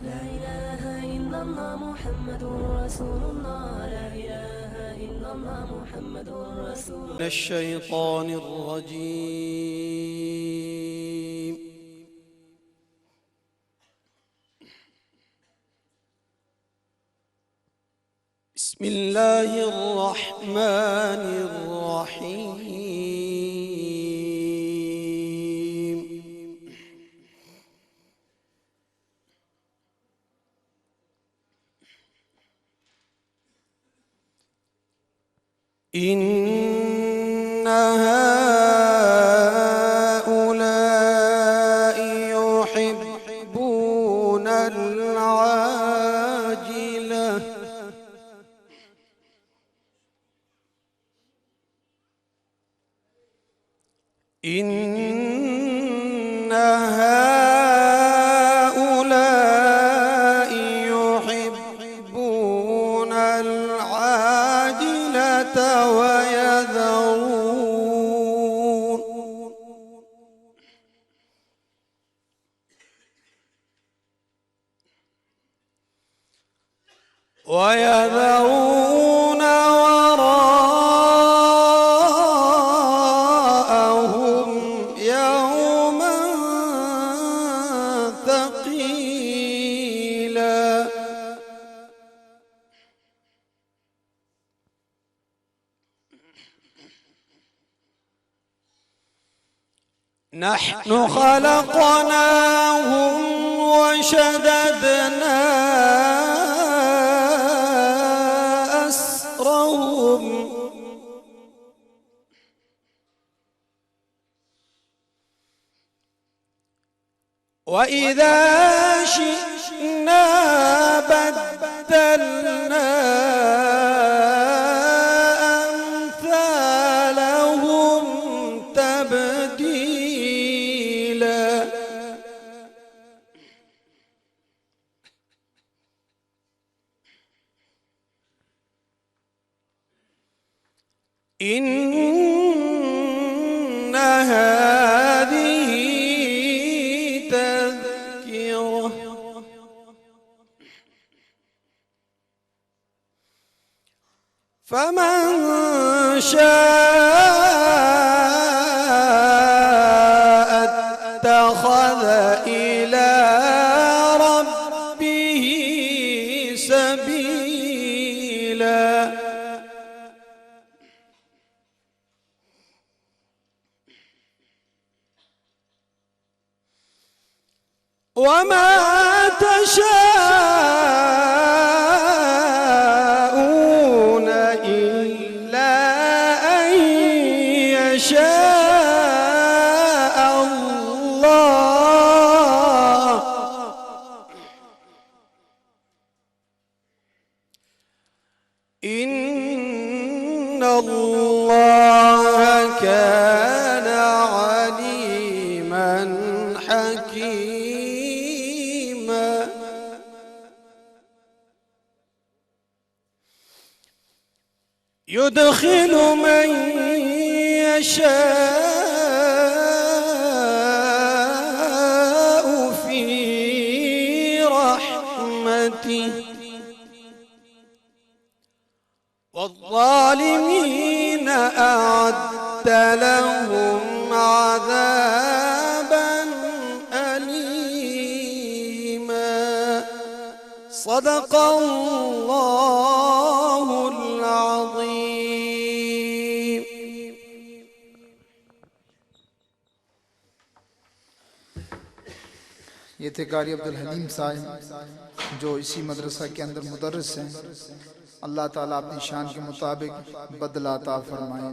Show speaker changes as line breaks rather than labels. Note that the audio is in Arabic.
لا إله إلا الله محمد رسول الله. لا إله إلا الله محمد رسول الله.
من الشيطان الرجيم. بسم الله الرحمن الرحيم. إن هؤلاء يحبون العاجلة إن هؤلاء يحبون العاجلة ويذرون وراءهم يوما ثقيلا نحن خلقناهم وشددنا أسرهم وإذا شئنا بدلنا أمثالهم تبديلا إن هذه تذكرة فمن شاء اتخذ إلى ربه سبيلا وما تشاءون إلا أن يشاء الله إن الله كان عليما حكيما يدخل من يشاء في رحمته والظالمين أعد لهم عذابا أليما صدق الله العظيم.
ये थे कारी अब्दुल हलीम साहब जो इसी मदरसा के अंदर मुदर्रिस हैं। अल्लाह ताला अपनी शान के मुताबिक बदला अता फरमाए।